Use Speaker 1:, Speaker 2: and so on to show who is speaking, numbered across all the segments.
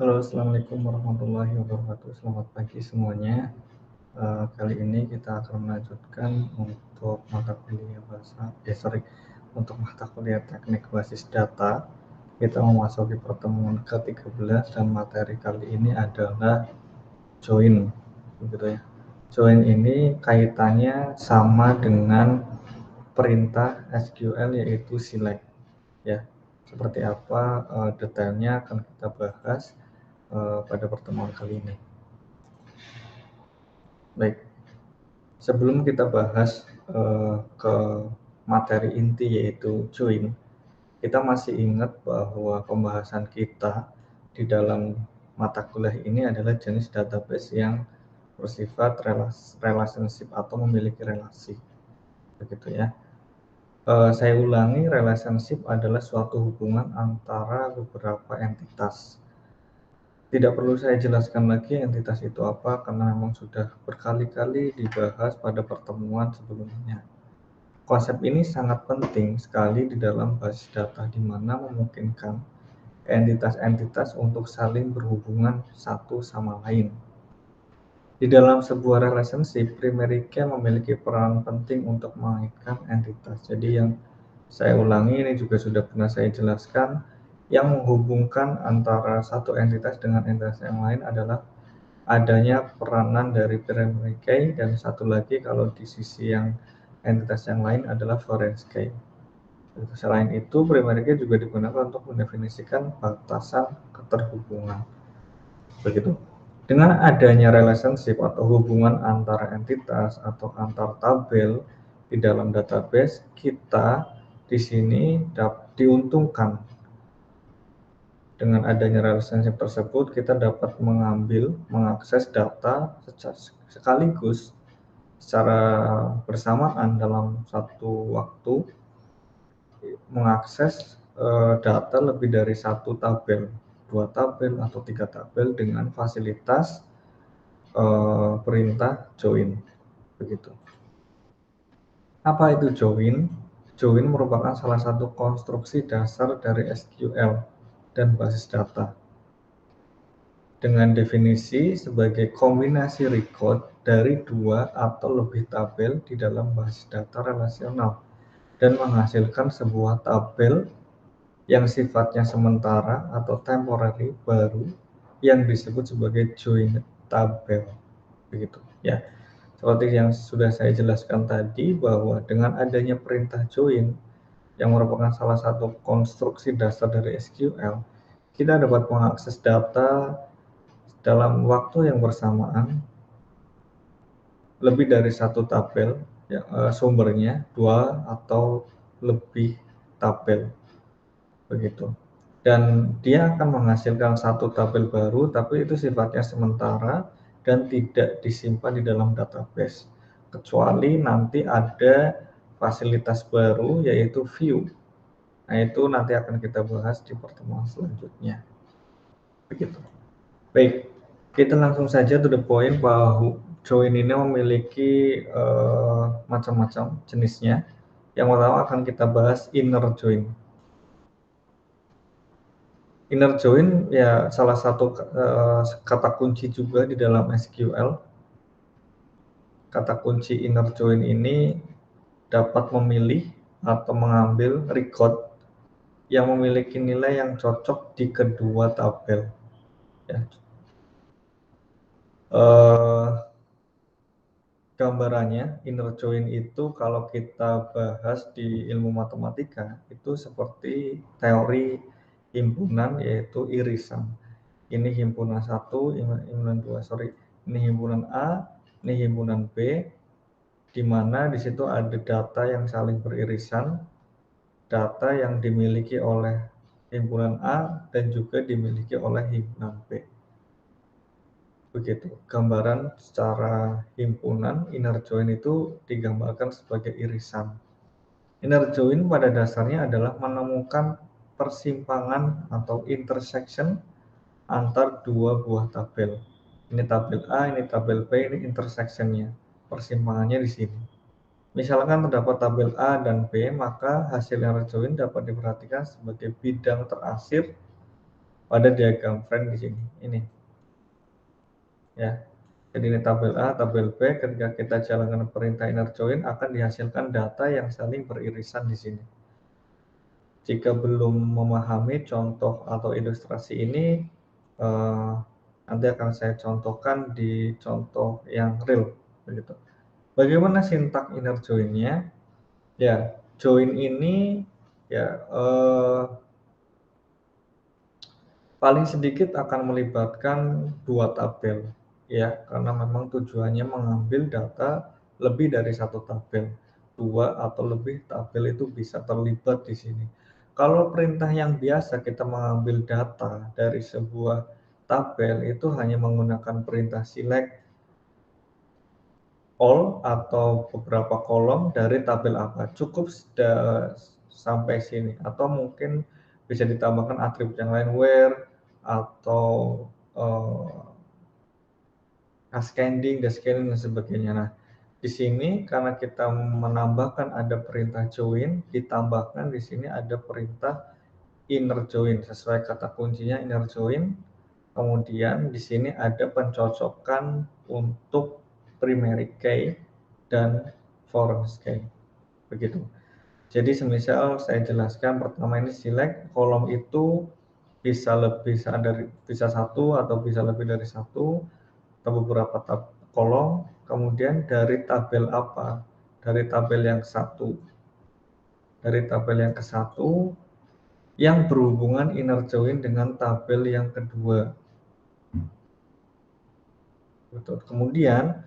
Speaker 1: Halo, assalamualaikum warahmatullahi wabarakatuh. Selamat pagi semuanya. Kali ini kita akan melanjutkan untuk mata kuliah untuk mata kuliah teknik basis data. Kita memasuki pertemuan ke-13 dan materi kali ini adalah join, begitu ya. Join ini kaitannya sama dengan perintah SQL yaitu select, ya. Seperti apa detailnya akan kita bahas pada pertemuan kali ini. Baik, sebelum kita bahas ke materi inti yaitu join, kita masih ingat bahwa pembahasan kita di dalam mata kuliah ini adalah jenis database yang bersifat relationship atau memiliki relasi, begitu ya. Saya ulangi, relationship adalah suatu hubungan antara beberapa entitas. Tidak perlu saya jelaskan lagi entitas itu apa, karena memang sudah berkali-kali dibahas pada pertemuan sebelumnya. Konsep ini sangat penting sekali di dalam basis data, di mana memungkinkan entitas-entitas untuk saling berhubungan satu sama lain. Di dalam sebuah relationship, primary key memiliki peran penting untuk mengaitkan entitas. Jadi yang saya ulangi, ini juga sudah pernah saya jelaskan, yang menghubungkan antara satu entitas dengan entitas yang lain adalah adanya peranan dari primary key, dan satu lagi kalau di sisi yang entitas yang lain adalah foreign key. Selain itu, primary key juga digunakan untuk mendefinisikan batasan keterhubungan. Begitu. Dengan adanya relationship atau hubungan antara entitas atau antar tabel di dalam database, kita di sini diuntungkan. Dengan adanya relationship tersebut, kita dapat mengakses data sekaligus secara bersamaan dalam satu waktu, mengakses data lebih dari satu tabel, 2 tabel atau 3 tabel dengan fasilitas perintah join, begitu. Apa itu join? Join merupakan salah satu konstruksi dasar dari SQL dan basis data, dengan definisi sebagai kombinasi record dari 2 atau lebih tabel di dalam basis data relasional dan menghasilkan sebuah tabel yang sifatnya sementara atau temporary baru yang disebut sebagai join tabel, begitu ya. Seperti yang sudah saya jelaskan tadi, bahwa dengan adanya perintah join yang merupakan salah satu konstruksi dasar dari SQL, kita dapat mengakses data dalam waktu yang bersamaan lebih dari satu tabel, ya, sumbernya 2 atau lebih tabel, begitu. Dan dia akan menghasilkan satu tabel baru, tapi itu sifatnya sementara dan tidak disimpan di dalam database, kecuali nanti ada fasilitas baru yaitu view. Nah, itu nanti akan kita bahas di pertemuan selanjutnya, begitu. Baik, kita langsung saja to the point bahwa join ini memiliki macam-macam jenisnya. Yang pertama akan kita bahas inner join. Inner join ya salah satu kata kunci juga di dalam SQL. Kata kunci inner join ini dapat memilih atau mengambil record yang memiliki nilai yang cocok di kedua tabel, ya. Gambarannya inner join itu kalau kita bahas di ilmu matematika itu seperti teori himpunan, yaitu irisan. Ini himpunan 1, himpunan 2, ini himpunan A, ini himpunan B, di mana di situ ada data yang saling beririsan, data yang dimiliki oleh himpunan A dan juga dimiliki oleh himpunan B. Begitu, gambaran secara himpunan inner join itu digambarkan sebagai irisan. Inner join pada dasarnya adalah menemukan persimpangan atau intersection antar dua buah tabel. Ini tabel A, ini tabel B, ini intersectionnya, persimpangannya di sini. Misalkan terdapat tabel A dan B, maka hasil inner join dapat diperhatikan sebagai bidang terasir pada diagram frame di sini. Ini ya. Jadi ini tabel A, tabel B. Ketika kita jalankan perintah inner join akan dihasilkan data yang saling beririsan di sini. Jika belum memahami contoh atau ilustrasi ini, nanti akan saya contohkan di contoh yang real, begitu. Bagaimana sintak inner join-nya? Ya, join ini ya paling sedikit akan melibatkan dua tabel, ya, karena memang tujuannya mengambil data lebih dari satu tabel. Dua atau lebih tabel itu bisa terlibat di sini. Kalau perintah yang biasa kita mengambil data dari sebuah tabel itu hanya menggunakan perintah select all atau beberapa kolom dari tabel apa. Cukup sampai sini, atau mungkin bisa ditambahkan atribut yang lain, where atau ascending, descending dan sebagainya. Nah, di sini karena kita menambahkan ada perintah join, ditambahkan di sini ada perintah inner join sesuai kata kuncinya inner join. Kemudian di sini ada pencocokan untuk primary key dan foreign key. Begitu. Jadi semisal saya jelaskan, pertama ini select, kolom itu bisa satu atau bisa lebih dari satu, atau beberapa kolom, kemudian dari tabel apa? Dari tabel yang satu. Dari tabel yang ke satu yang berhubungan inner join dengan tabel yang kedua. Betul. Kemudian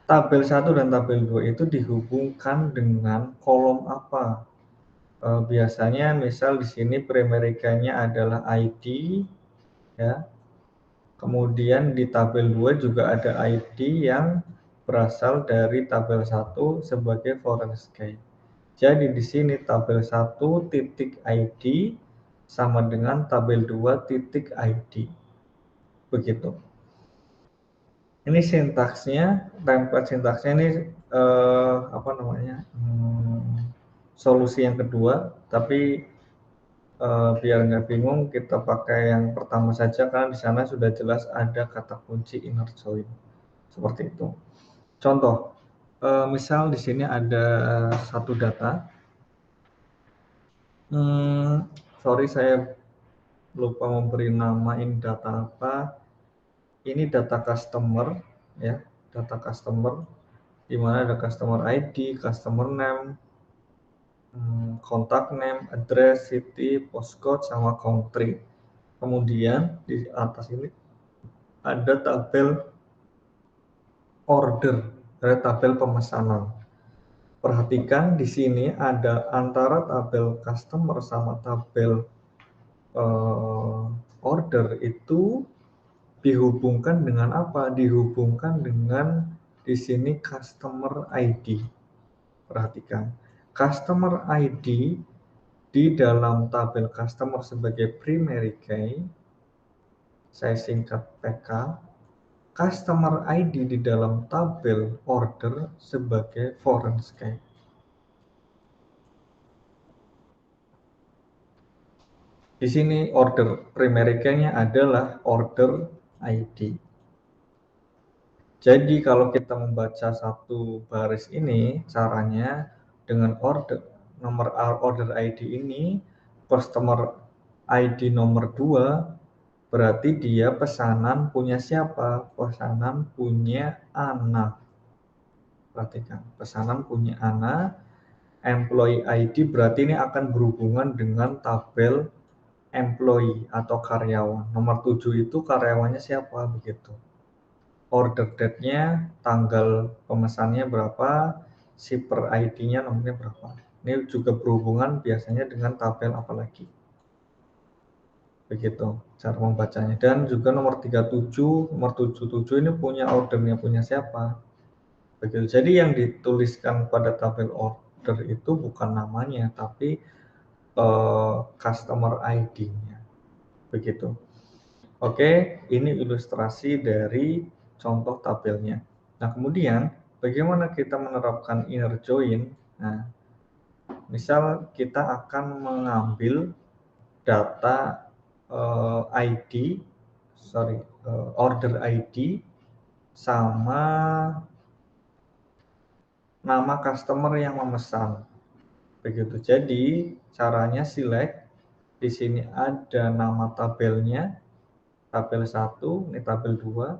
Speaker 1: tabel 1 dan tabel 2 itu dihubungkan dengan kolom apa? Biasanya misal di sini primary key-nya adalah ID, ya. Kemudian di tabel 2 juga ada ID yang berasal dari tabel 1 sebagai foreign key. Jadi di sini tabel 1 titik ID sama dengan tabel 2 titik ID. Begitu. Ini sintaksnya, template sintaksnya ini solusi yang kedua, tapi biar nggak bingung kita pakai yang pertama saja karena di sana sudah jelas ada kata kunci inner join. Seperti itu. Contoh, misal di sini ada satu data. Sorry saya lupa memberi nama ini data apa. Ini data customer, ya, data customer, di mana ada customer ID, customer name, contact name, address, city, postcode, sama country. Kemudian di atas ini ada tabel order, ada tabel pemesanan. Perhatikan di sini ada antara tabel customer sama tabel order itu dihubungkan dengan apa? Dihubungkan dengan di sini customer ID. Perhatikan, customer ID di dalam tabel customer sebagai primary key, saya singkat PK, customer ID di dalam tabel order sebagai foreign key. Di sini order primary key-nya adalah order ID. Jadi kalau kita membaca satu baris ini, caranya dengan nomor order ID ini, customer ID nomor 2, berarti dia pesanan punya siapa? Pesanan punya Ana. Perhatikan, pesanan punya Ana. Employee ID berarti ini akan berhubungan dengan tabel employee atau karyawan. Nomor 7 itu karyawannya siapa, begitu. Order date-nya, tanggal pemesannya berapa, shipper ID-nya nomornya berapa. Ini juga berhubungan biasanya dengan tabel apalagi. Begitu cara membacanya. Dan juga nomor 37, nomor 77 ini punya ordernya punya siapa. Begitu. Jadi yang dituliskan pada tabel order itu bukan namanya, tapi customer ID-nya. Begitu. Oke, ini ilustrasi dari contoh tabelnya. Nah, kemudian bagaimana kita menerapkan inner join? Nah, misal kita akan mengambil data order ID sama nama customer yang memesan. Begitu. Jadi caranya select, di sini ada nama tabelnya, tabel 1, ini tabel 2,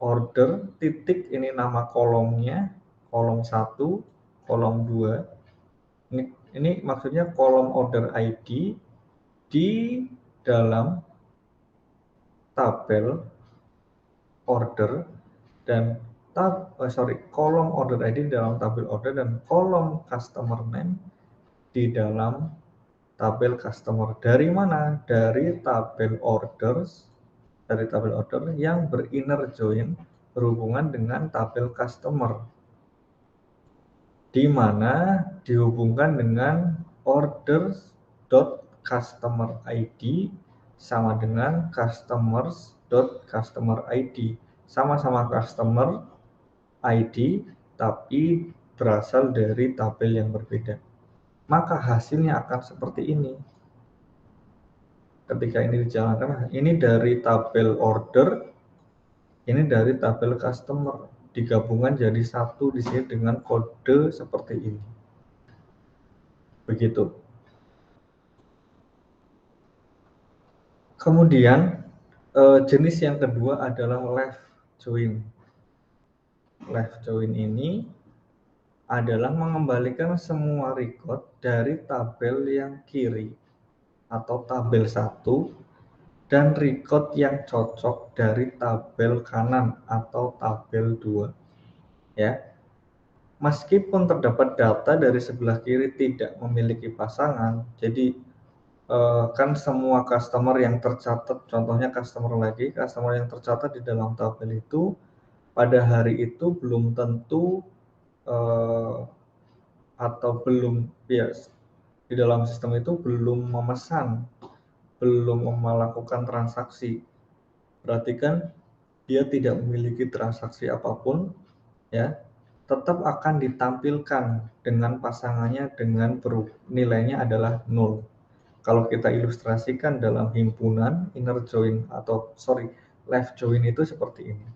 Speaker 1: order, titik, ini nama kolomnya, kolom 1, kolom 2. Ini maksudnya kolom order ID di dalam tabel order dan kolom order ID di dalam tabel order dan kolom customer name di dalam tabel customer. Dari mana? Dari tabel orders, dari tabel order yang berinner join berhubungan dengan tabel customer, di mana dihubungkan dengan orders.customer ID sama dengan customers.customer ID. Sama-sama customer ID, tapi berasal dari tabel yang berbeda. Maka hasilnya akan seperti ini. Ketika ini dijalankan, ini dari tabel order, ini dari tabel customer, digabungkan jadi satu di sini dengan kode seperti ini. Begitu. Kemudian jenis yang kedua adalah left join. Left join ini adalah mengembalikan semua record dari tabel yang kiri atau tabel 1 dan record yang cocok dari tabel kanan atau tabel 2. Ya. Meskipun terdapat data dari sebelah kiri tidak memiliki pasangan, jadi kan semua customer yang tercatat, contohnya customer yang tercatat di dalam tabel itu pada hari itu belum tentu atau belum, ya, di dalam sistem itu belum memesan, belum melakukan transaksi. Berarti kan dia tidak memiliki transaksi apapun, ya, tetap akan ditampilkan dengan pasangannya dengan nilainya adalah 0. Kalau kita ilustrasikan dalam himpunan inner join left join itu seperti ini.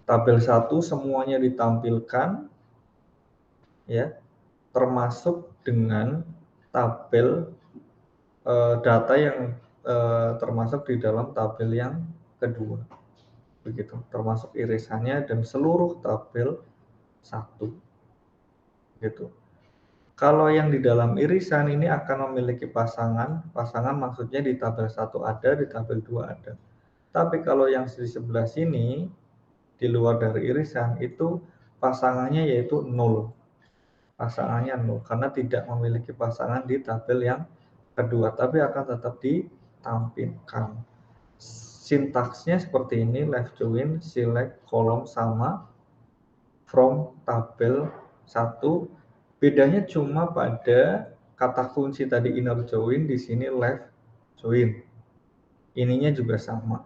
Speaker 1: Tabel 1 semuanya ditampilkan, ya, termasuk dengan tabel data yang termasuk di dalam tabel yang kedua. Begitu, termasuk irisannya dan seluruh tabel 1. Gitu. Kalau yang di dalam irisan ini akan memiliki pasangan maksudnya di tabel 1 ada, di tabel 2 ada. Tapi kalau yang di sebelah sini, di luar dari irisan, itu pasangannya yaitu 0. Pasangannya 0, karena tidak memiliki pasangan di tabel yang kedua, tapi akan tetap ditampilkan. Sintaksnya seperti ini, left join, select kolom sama from tabel 1. Bedanya cuma pada kata kunci tadi inner join, di sini left join. Ininya juga sama.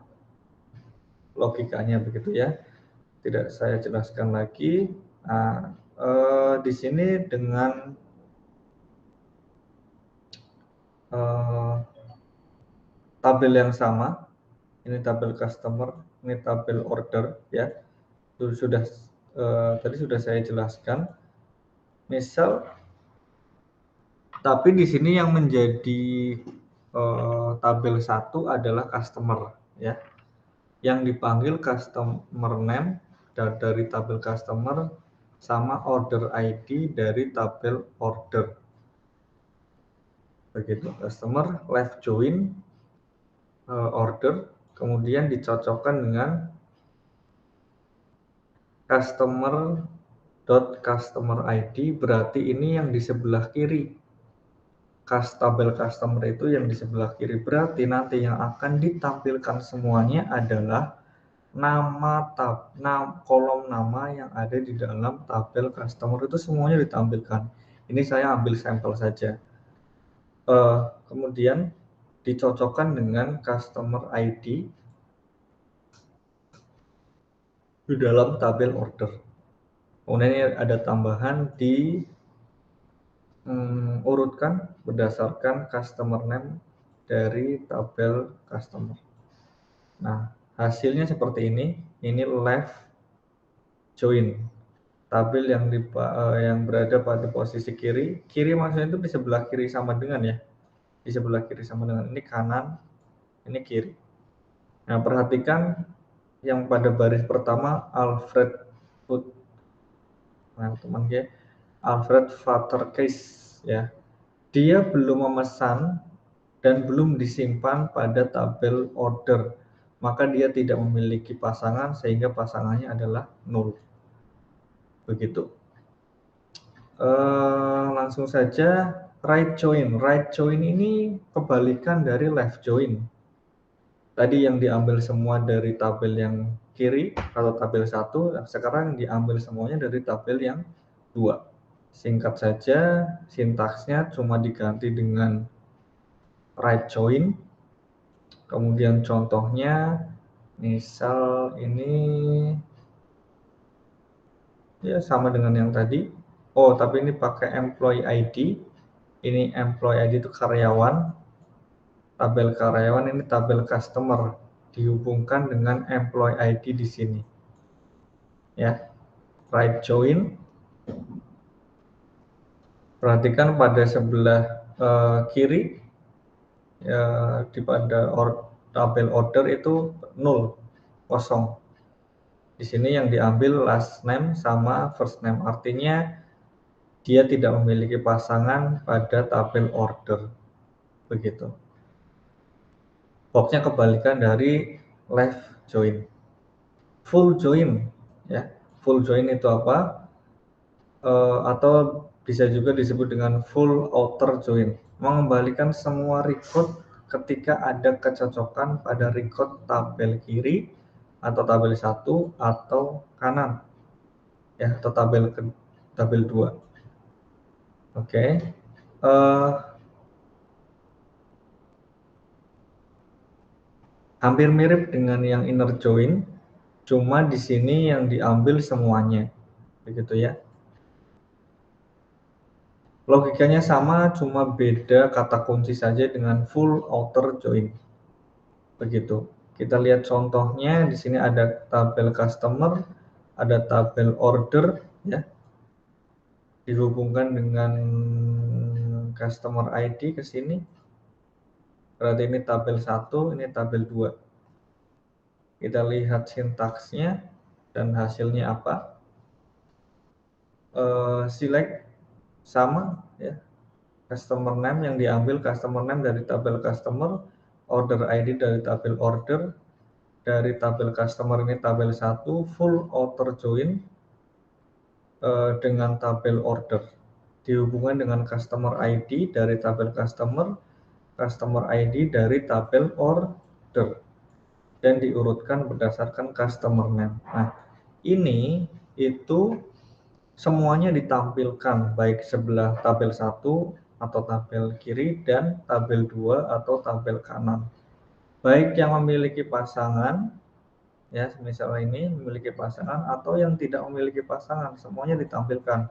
Speaker 1: Logikanya begitu ya. Tidak saya jelaskan lagi. Nah, di sini dengan tabel yang sama, ini tabel customer, ini tabel order, ya. Tadi sudah saya jelaskan. Misal, tapi di sini yang menjadi tabel 1 adalah customer, ya. Yang dipanggil customer name dari tabel customer sama order ID dari tabel order. Begitu, customer left join order, kemudian dicocokkan dengan customer ID, berarti ini yang di sebelah kiri. Tabel customer itu yang di sebelah kiri, berarti nanti yang akan ditampilkan semuanya adalah kolom nama yang ada di dalam tabel customer itu semuanya ditampilkan. Ini saya ambil sampel saja. Kemudian dicocokkan dengan customer ID di dalam tabel order. Kemudian ini ada tambahan urutkan berdasarkan customer name dari tabel customer. Nah, hasilnya seperti ini left join. Tabel yang berada pada posisi kiri maksudnya itu di sebelah kiri sama dengan ya. Di sebelah kiri sama dengan ini kanan, ini kiri. Nah, perhatikan yang pada baris pertama Alfred Vaterkes ya. Dia belum memesan dan belum disimpan pada tabel order, maka dia tidak memiliki pasangan sehingga pasangannya adalah 0. Begitu. Langsung saja right join. Right join ini kebalikan dari left join. Tadi yang diambil semua dari tabel yang kiri atau tabel 1, sekarang diambil semuanya dari tabel yang 2. Singkat saja, sintaksnya cuma diganti dengan right join. Kemudian contohnya, misal ini ya sama dengan yang tadi. Oh, tapi ini pakai employee ID. Ini employee ID itu karyawan. Tabel karyawan ini tabel customer dihubungkan dengan employee ID di sini. Ya, right join. Perhatikan pada sebelah kiri pada tabel order itu 0, kosong. Di sini yang diambil last name sama first name, artinya dia tidak memiliki pasangan pada tabel order. Begitu. Boxnya kebalikan dari left join. Full join ya. Full join itu apa? Atau bisa juga disebut dengan full outer join, mengembalikan semua record ketika ada kecocokan pada record tabel kiri atau tabel 1 atau kanan ya, atau tabel 2. Oke. Hampir mirip dengan yang inner join, cuma di sini yang diambil semuanya. Begitu ya. Logikanya sama, cuma beda kata kunci saja dengan full outer join. Begitu. Kita lihat contohnya, di sini ada tabel customer, ada tabel order ya. Dihubungkan dengan customer ID ke sini. Berarti ini tabel 1, ini tabel 2. Kita lihat sintaksnya dan hasilnya apa. Select sama ya. Customer name yang diambil customer name dari tabel customer, order ID dari tabel order, dari tabel customer ini tabel 1 full outer join dengan tabel order. Dihubungkan dengan customer ID dari tabel customer, customer ID dari tabel order. Dan diurutkan berdasarkan customer name. Nah, ini itu semuanya ditampilkan baik sebelah tabel 1 atau tabel kiri dan tabel 2 atau tabel kanan. Baik yang memiliki pasangan ya, misalnya ini memiliki pasangan atau yang tidak memiliki pasangan, semuanya ditampilkan.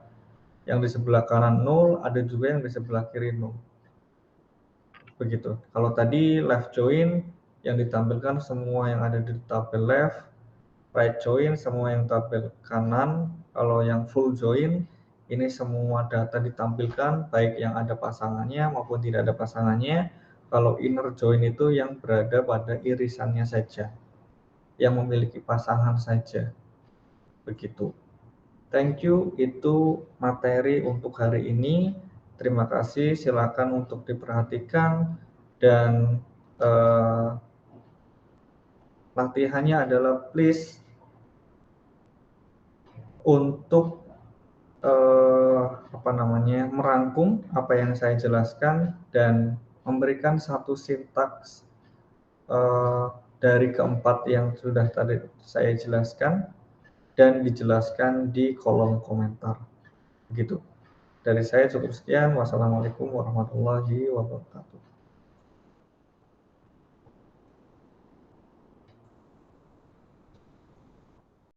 Speaker 1: Yang di sebelah kanan 0, ada juga yang di sebelah kiri 0. Begitu. Kalau tadi left join yang ditampilkan semua yang ada di tabel left, right join semua yang tabel kanan. Kalau yang full join ini semua data ditampilkan baik yang ada pasangannya maupun tidak ada pasangannya. Kalau inner join itu yang berada pada irisannya saja, yang memiliki pasangan saja. Begitu. Thank you, itu materi untuk hari ini. Terima kasih, silakan untuk diperhatikan dan latihannya adalah please untuk merangkum apa yang saya jelaskan dan memberikan satu sintaks dari keempat yang sudah tadi saya jelaskan dan dijelaskan di kolom komentar. Begitu. Dari saya cukup sekian. Wassalamualaikum warahmatullahi wabarakatuh.